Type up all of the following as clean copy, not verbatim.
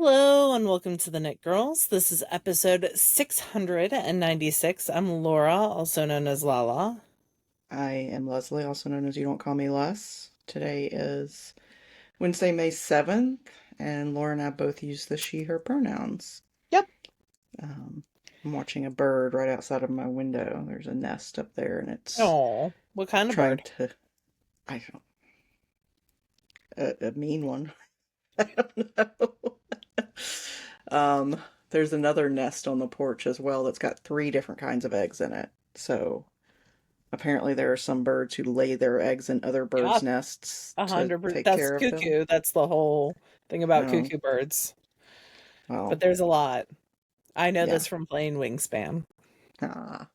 Hello and welcome to the Knit Girls. This is episode 696. I'm Laura, also known as Lala. I am Leslie, also known as You Don't Call Me Les. Today is Wednesday, May 7th, and Laura and I both use the she, her pronouns. Yep. I'm watching a bird right outside of my window. There's a nest up there, and it's Oh, what kind of trying bird? to, I don't, a mean one. I don't know. Um, there's another nest on the porch as well that's got 3 different kinds of eggs in it. So apparently there are some birds who lay their eggs in other Yeah, birds' nests to 100%. take That's care of them. cuckoo. That's the whole thing about Oh, cuckoo birds. But well, there's a lot. I know yeah. this from playing Wingspan. Ah,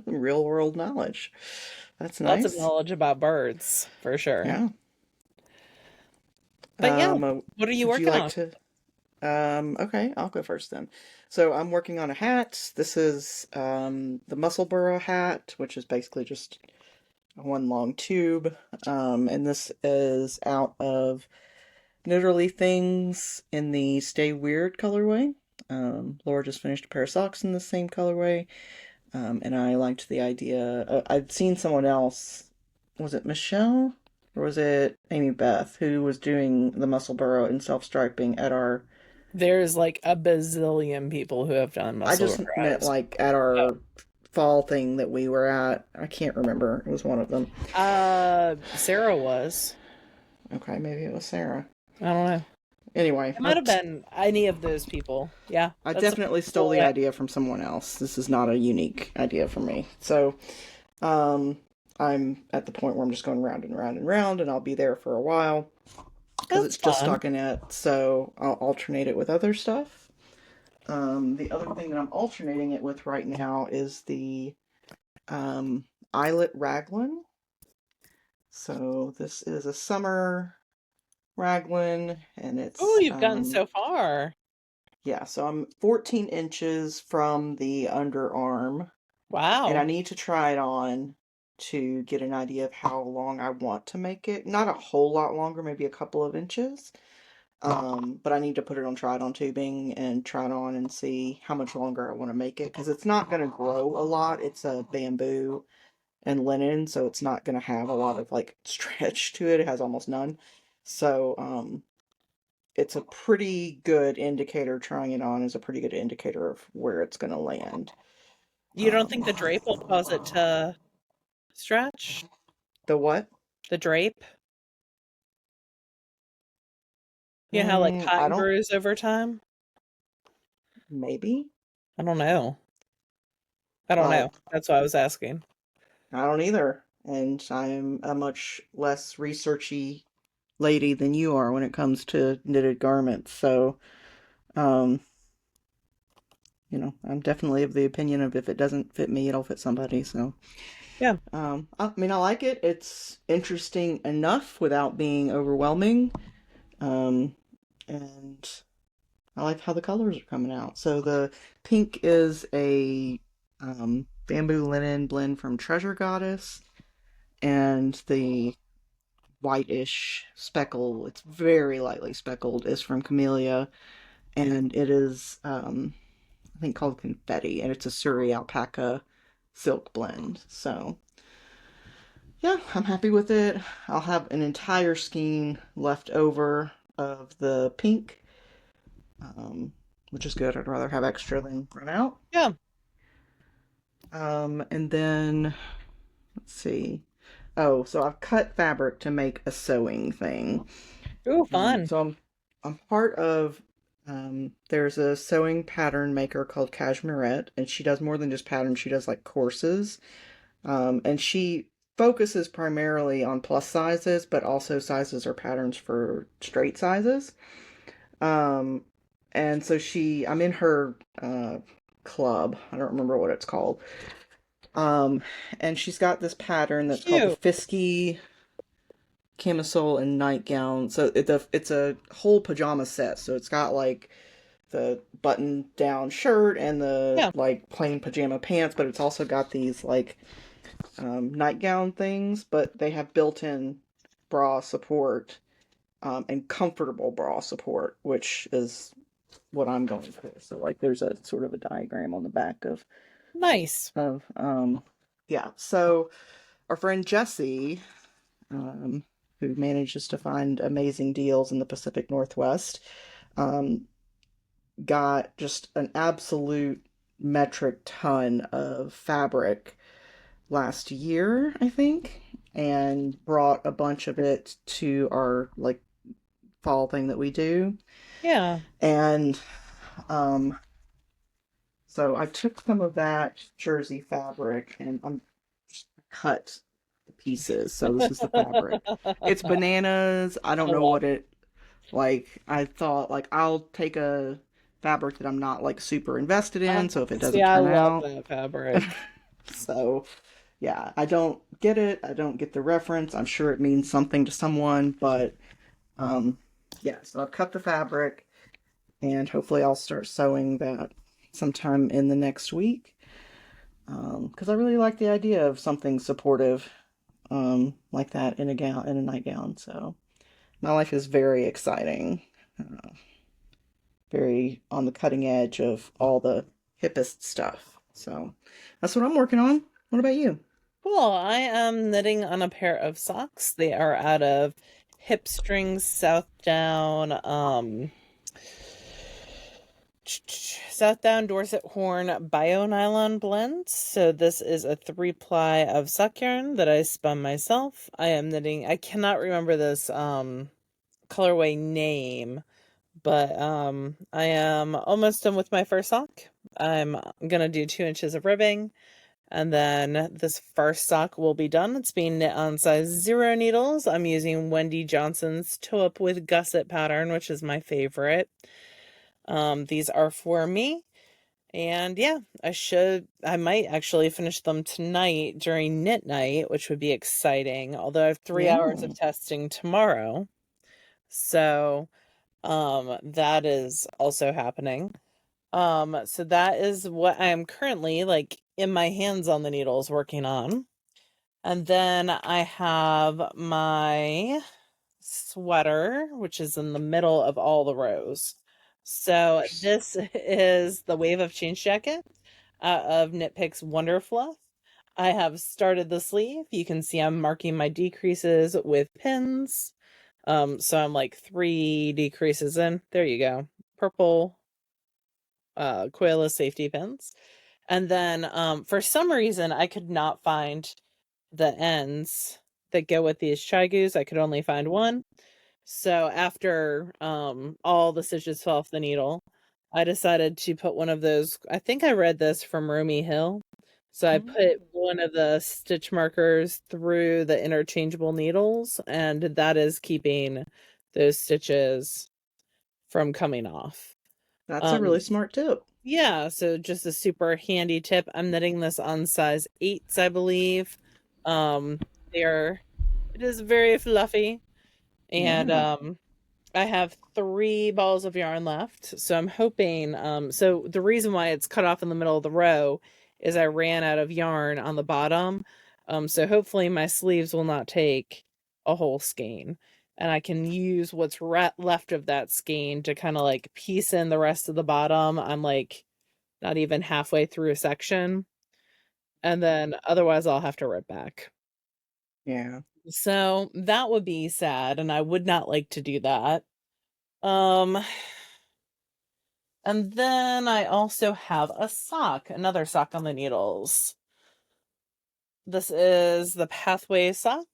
real world knowledge. That's Lots of nice. knowledge about birds, for sure. Yeah. But yeah, Uh, what are you would you working like on? to? Okay, I'll go first then. So I'm working on a hat. This is the Musselburgh hat, which is basically just one long tube. And this is out of Literally Things in the Stay Weird colorway. Laura just finished a pair of socks in the same colorway. And I liked the idea. I'd seen someone else, was it Michelle? Or was it Amy Beth, who was doing the muscle burrow and self-striping at our, There's like a bazillion people who have done I muscle just meant burrows. like at our fall thing that we were at. I can't remember. It was one of them. Sarah was. Okay, maybe it was Sarah. I don't know. Anyway, It might have been any of those people. Yeah, I that's a definitely stole cool the way. idea from someone else. This is not a unique idea for me. So, um, I'm at the point where I'm just going round and round and round, and I'll be there for a while because That's it's just fun. stockinette, so I'll alternate it with other stuff. The other thing that I'm alternating it with right now is the um, eyelet raglan. So this is a summer raglan, and Oh, it's you've gotten so far. yeah. So I'm 14 inches from the underarm, and I Wow. need to try it on to get an idea of how long I want to make it. Not a whole lot longer, maybe a couple of inches. But I need to put it on try it on tubing and try it on and see how much longer I want to make it because it's not going to grow a lot. It's a bamboo and linen, so it's not going to have a lot of like stretch to it. It has almost none. So, it's a pretty good indicator. Trying it on is a pretty good indicator of where it's going to land. You don't think Um, the drape will cause it to stretch? the what? The drape? You know how like I cotton don't, grows over time? maybe. I don't know. I don't know. Well, That's why I was asking. I don't either. And I'm a much less researchy lady than you are when it comes to knitted garments. So, um, I'm definitely of the opinion of if it doesn't fit me, it'll fit somebody. So, Yeah. I mean, I like it. It's interesting enough without being overwhelming. Um, and I like how the colors are coming out. So the pink is a bamboo linen blend from Treasure Goddess, and the whitish speckle, it's very lightly speckled, is from Camellia, and it is, I think, called Confetti, and it's a Surrey alpaca silk blend. So, yeah, I'm happy with it. I'll have an entire skein left over of the pink, um, which is good. I'd rather have extra than run out. Yeah. And then, let's see. Oh, so I've cut fabric to make a sewing thing. Ooh, fun. So I'm part of there's a sewing pattern maker called Cashmerette, and she does more than just patterns, she does like courses. And she focuses primarily on plus sizes, but also sizes or patterns for straight sizes. Um, and so I'm in her club. I don't remember what it's called. Um, and she's got this pattern that's called the Cute. Fisky camisole and nightgown. So it's a whole pajama set. So it's got like the button down shirt and the Yeah. like plain pajama pants, but it's also got these like nightgown things, but they have built-in bra support. and comfortable bra support, which is what I'm going for. So like there's a sort of a diagram on the back Nice. of yeah. So our friend Jessie, who manages to find amazing deals in the Pacific Northwest, um, got just an absolute metric ton of fabric last year, I think, and brought a bunch of it to our like fall thing that we do. Yeah. And um, so I took some of that jersey fabric and I'm just cut the pieces. So this is the fabric. It's bananas. I I don't know love what it like. I thought like I'll take a fabric that I'm not like super invested in. So if it See, doesn't I turn love out, that fabric. so yeah, I don't get it. I don't get the reference. I'm sure it means something to someone, but um, yeah. So I've cut the fabric, and hopefully I'll start sewing that sometime in the next week. Because I really like the idea of something supportive like that in a gown, in a nightgown. So my life is very exciting, uh, very on the cutting edge of all the hippest stuff. So that's what I'm working on. What about you? Cool. I am knitting on a pair of socks. They are out of Hip Strings South Down Dorset Horn Bio Nylon blend. So this is a 3-ply of sock yarn that I spun myself. I am knitting, I cannot remember this colorway name, but I am almost done with my first sock. I'm gonna do 2 inches of ribbing, and then this first sock will be done. It's being knit on size 0 needles. I'm using Wendy Johnson's Toe Up with Gusset pattern, which is my favorite. These are for me. And yeah, I might actually finish them tonight during knit night, which would be exciting. Although I have 3 hours Yeah, of testing tomorrow. So, that is also happening. So that is what I am currently like in my hands on the needles working on. And then I have my sweater, which is in the middle of all the rows. of So course. this is the Wave of Change jacket of Knit Picks Wonder Fluff. I have started the sleeve. You can see I'm marking my decreases with pins. So I'm like 3 decreases in. There you go. Purple coilless safety pins. And then for some reason I could not find the ends that go with these chigus. I could only find one. So after all the stitches fell off the needle, I decided to put one of those. I think I read this from Romy Hill. So I put one of the stitch markers through the interchangeable needles, and that is keeping those stitches from coming off. That's a Um, really smart tip. yeah, so just a super handy tip. I'm knitting this on size 8s, I believe. Um, they're it is very fluffy, and Yeah, I have 3 balls of yarn left, so I'm hoping, so the reason why it's cut off in the middle of the row is I ran out of yarn on the bottom. So hopefully my sleeves will not take a whole skein, and I can use what's left of that skein to kind of like piece in the rest of the bottom. I'm like not even halfway through a section, and then otherwise I'll have to rip back. yeah. So that would be sad, and I would not like to do that. Um, And then I also have a sock, another sock on the needles. This is the Pathway sock,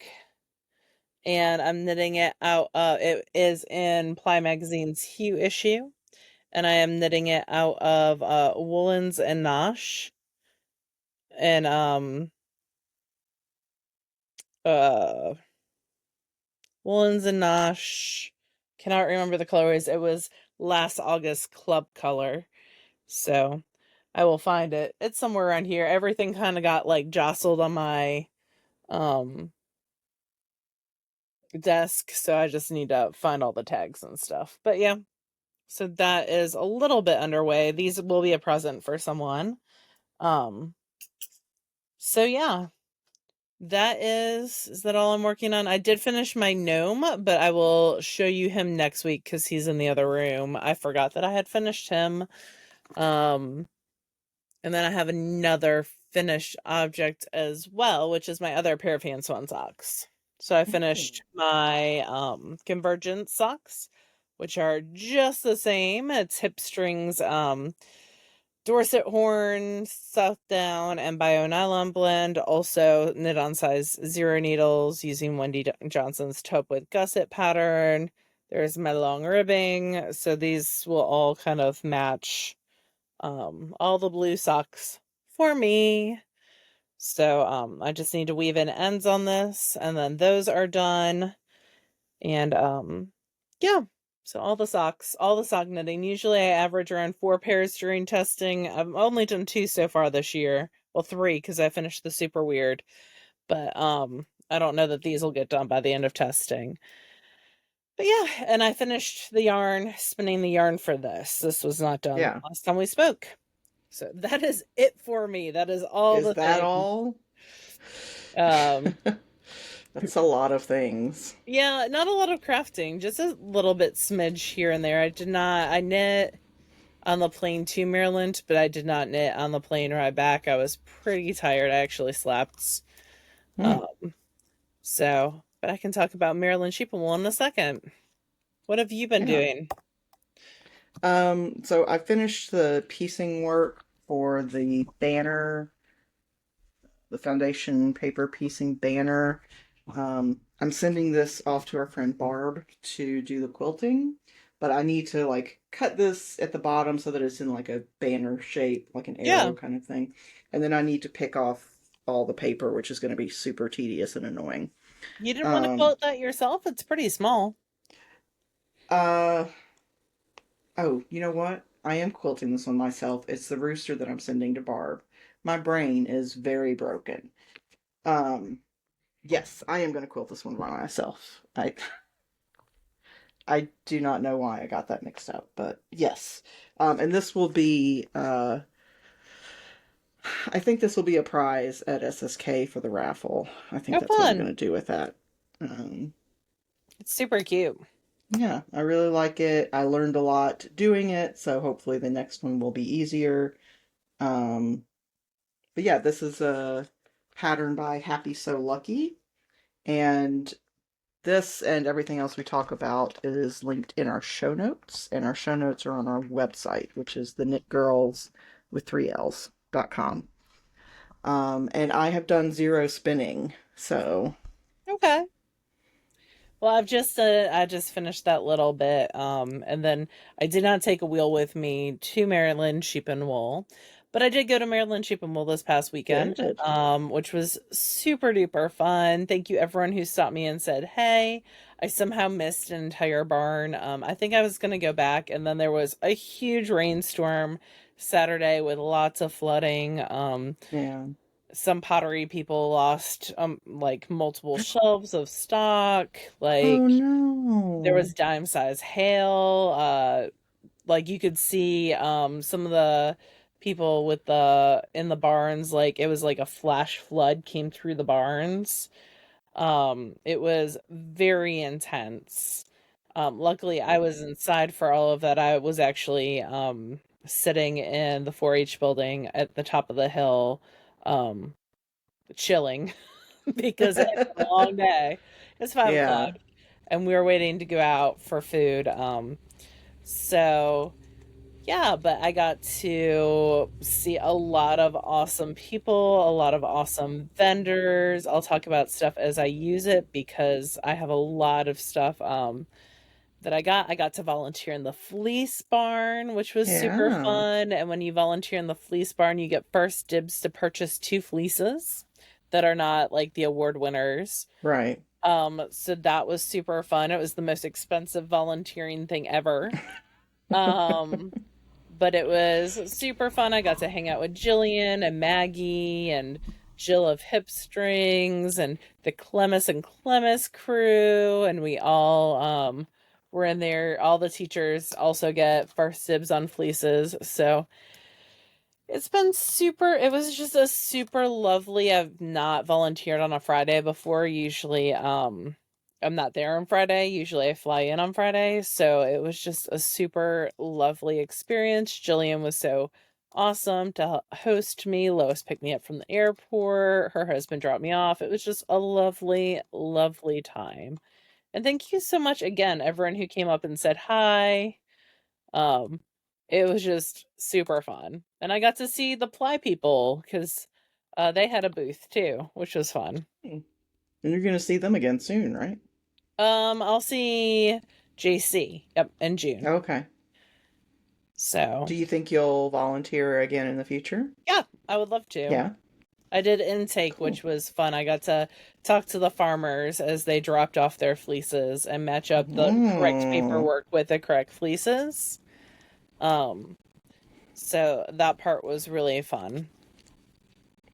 and I'm knitting it out. It is in Ply Magazine's Hue issue, and I am knitting it out of Woolens and Nosh. And uh Woolens and Nosh. Cannot remember the colorways. It was last August club color. So I will find it. It's somewhere around here. Everything kind of got like jostled on my um desk, so I just need to find all the tags and stuff. But yeah, so that is a little bit underway. These will be a present for someone. Um so yeah. Is that all I'm working on? I did finish my gnome, but I will show you him next week because he's in the other room. I forgot that I had finished him. Um, and then I have another finished object as well, which is my other pair of hand swan socks. So I Oh, finished my convergent socks, which are just the same. It's hip strings, Dorset horn, South Down, and bio nylon blend. Also knit on size 0 needles using Wendy Johnson's taupe with gusset pattern. There's my long ribbing. So these will all kind of match all the blue socks for me. So I just need to weave in ends on this, and then those are done. And yeah, so all the sock knitting. Usually I average around 4 pairs during testing. I've only done 2 so far this year. Well, 3 because I finished the super weird. But I don't know that these will get done by the end of testing. But yeah, and I finished the yarn, spinning the yarn for this. This was not done yeah. last time we spoke. So that is it for me. That is all Is the that things. all? Um That's a lot of things. yeah, not a lot of crafting, just a little bit smidge here and there. I knit on the plane to Maryland, but I did not knit on the plane ride back. I was pretty tired. I actually slept. Hmm. Um but I can talk about Maryland sheep and wool in a second. What have you been Yeah. doing? So I finished the piecing work for the banner, the foundation paper piecing banner. I'm sending this off to our friend Barb to do the quilting, but I need to like cut this at the bottom so that it's in like a banner shape, like an Yeah, arrow kind of thing. And then I need to pick off all the paper, which is going to be super tedious and annoying. you didn't want to Um, quilt that yourself? It's pretty small. uh, oh, you know what? I am quilting this one myself. It's the rooster that I'm sending to Barb. My brain is very broken. Um, yes, I am going to quilt this one by myself. I do not know why I got that mixed up, but yes. And this will be, I think this will be a prize at SSK for the raffle. I think Have that's what I'm fun. going to do with that. Um, It's super cute. yeah, I really like it. I learned a lot doing it, so hopefully the next one will be easier. Um, but yeah, this is a pattern by Happy So Lucky, and this and everything else we talk about is linked in our show notes, and our show notes are on our website, which is TheKnitGirls with 3Ls.com. And I have done zero spinning, so Okay. Well, I just finished that little bit, and then I did not take a wheel with me to Maryland Sheep and Wool, but I did go to Maryland Sheep and Wool this past weekend, good. which was super duper fun. Thank you everyone who stopped me and said, "Hey, I somehow missed an entire barn." I think I was gonna go back, and then there was a huge rainstorm Saturday with lots of flooding. Yeah. Some pottery people lost like multiple shelves of stock, Oh like there no. was dime size hail, like you could see some of the people with the in the barns, like it was like a flash flood came through the barns. It was very intense. Luckily I was inside for all of that. I was actually sitting in the 4-H building at the top of the hill, um chilling because it had been a long day. It's 5 o'clock Yeah. and we were waiting to go out for food. So yeah, but I got to see a lot of awesome people, a lot of awesome vendors. I'll talk about stuff as I use it because I have a lot of stuff that I got. I got to volunteer in the fleece barn, which was super Yeah. fun. And when you volunteer in the fleece barn, you get first dibs to purchase 2 fleeces that are not like the award winners. Right. So that was super fun. It was the most expensive volunteering thing ever. Um, but it was super fun. I got to hang out with Jillian and Maggie and Jill of Hip Strings and the Clemis and Clemis crew, and we all were in there. All the teachers also get first dibs on fleeces. So It's been super, it was just a super lovely. I've not volunteered on a Friday before. Usually, I'm not there on Friday. Usually I fly in on Friday. So it was just a super lovely experience. Jillian was so awesome to host me. Lois picked me up from the airport. Her husband dropped me off. It was just a lovely, lovely time. And thank you so much again, everyone who came up and said hi. Um, it was just super fun. And I got to see the Ply people because they had a booth too, which was fun. Hmm. And you're going to see them again soon, right? I'll see JC, yep, in June. Okay. So Do you think you'll volunteer again in the future? yeah, I would love to. Yeah. I did intake, Cool. which was fun. I got to talk to the farmers as they dropped off their fleeces and match up the correct Mm, paperwork with the correct fleeces. Um, so that part was really fun.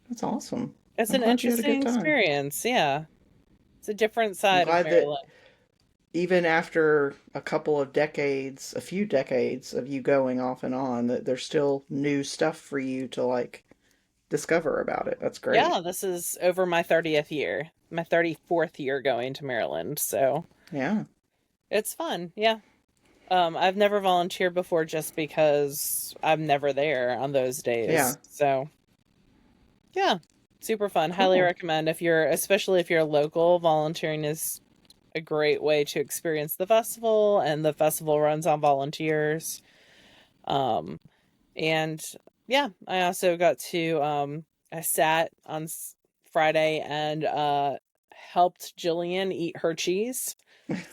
that's awesome. It's I'm an glad you had a good interesting time. experience, yeah. It's a different I'm side of glad that Maryland. even after a couple of decades, a few decades of you going off and on, that there's still new stuff for you to like discover about it. That's great. Yeah, this is over my 30th year, my 34th year going to Maryland, so Yeah. it's fun, yeah. I've never volunteered before just because I'm never there on those Yeah. days. So, yeah, super fun. Highly Cool. recommend if you're, especially if you're local, volunteering is a great way to experience the festival, and the festival runs on volunteers. Um, And yeah, I also got to I sat on Friday and helped Jillian eat her cheese.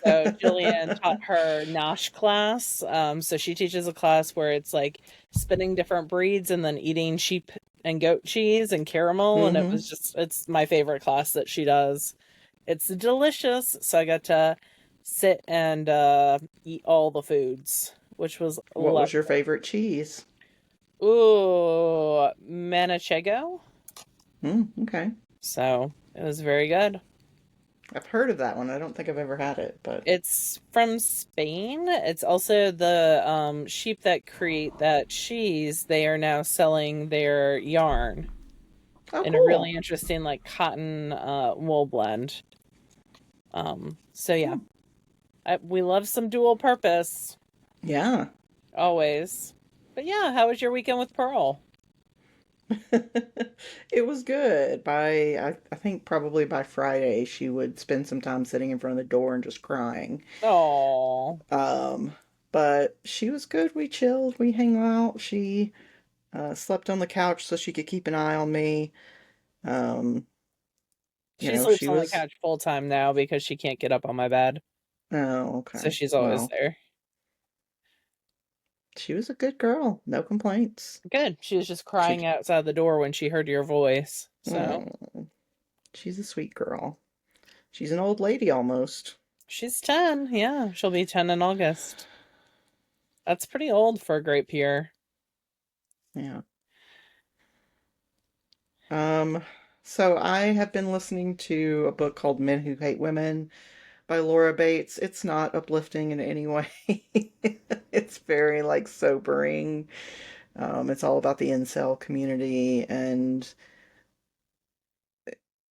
So Jillian taught her Nosh class. So she teaches a class where it's like spinning different breeds and then eating sheep and goat cheese and caramel, and it Mm-hmm. was just, it's my favorite class that she does. It's delicious. So I got to sit and eat all the foods, which was What was your lovely. favorite cheese? Ooh, Manchego. Okay. So it was very good. I've heard of that one. I don't think I've ever had it, but It's from Spain. It's also the sheep that create that cheese. They are now selling their yarn oh, in a really cool. interesting like cotton wool blend. So yeah, Hmm. we love some dual purpose Yeah. always. But yeah, how was your weekend with Pearl? It was good. I think probably by Friday she would spend some time sitting in front of the door and just crying. Oh, Um, but she was good. We chilled. We hung out. She slept on the couch so she could keep an eye on me. Um, she sleeps she on the was. couch full time now because she can't get up on my bed. Oh, So okay. she's always Well, there. she was a good girl. No complaints. Good. She was just She. crying outside the door when she heard your voice. So Oh, she's a sweet girl. She's an old lady almost. she's 10. Yeah, she'll be 10 in August. That's pretty old for a great peer. Yeah. Um, so I have been listening to a book called Men Who Hate Women by Laura Bates. It's not uplifting in any way. It's very like sobering. It's all about the incel community and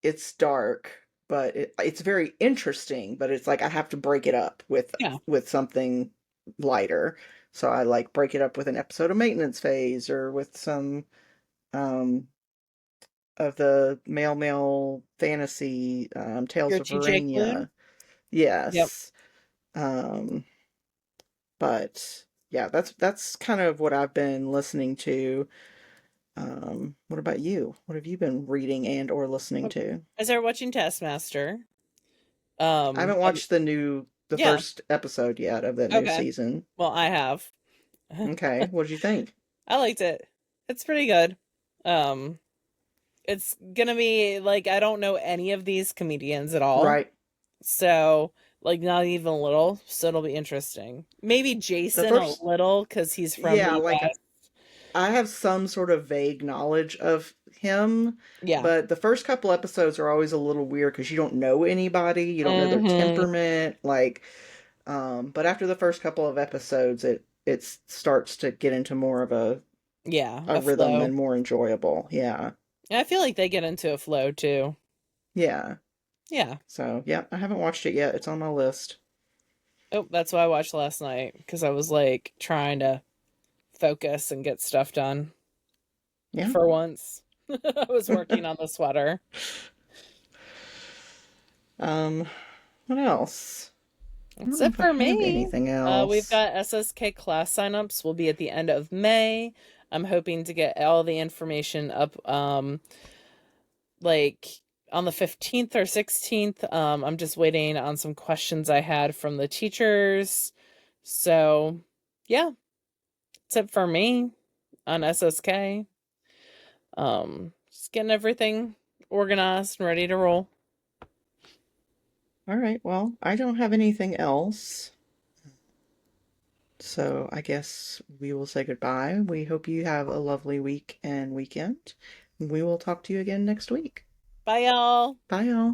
it's dark, but it's very interesting, but it's like I have to break it up Yeah. with something lighter. So I like break it up with an episode of Maintenance Phase or with some um of the male fantasy Tales Your of TJ Klune? Verania. Yep. Yes. Um but yeah, that's kind of what I've been listening to. What about you? What have you been reading and or listening to? I started watching Taskmaster. I haven't And watched the yeah, first episode yet of that new okay. season. Well, I have. Okay, what did you think? I liked it. It's pretty good. Um, it's gonna be like, I don't know any of these comedians at all. Right. So, like, not even a little. So it'll be interesting. Maybe The Jason a first little because he's from yeah, the like US. I have some sort of vague knowledge of him, Yeah. but the first couple episodes are always a little weird because you don't know anybody, you don't know their Mm-hmm. temperament, like but after the first couple of episodes it starts to get into more of a Yeah, a a rhythm flow. and more enjoyable. Yeah. I feel like they get into a flow too. Yeah. Yeah. So, yeah, I haven't watched it yet. It's on my list. Oh, that's what I watched last night because I was like trying to focus and get stuff done Yeah. for once. I was working on the sweater. Um, what else? I That's don't know it if I for have me. anything We've else. got SSK class signups will be at the end of May. I'm hoping to get all the information up like on the 15th or 16th. I'm just waiting on some questions I had from the teachers. So, yeah, that's it for me on SSK. Just getting everything organized and ready to roll. All right, well, I don't have anything else. So I guess we will say goodbye. We hope you have a lovely week and weekend. We will talk to you again next week. Bye, y'all. Bye, y'all.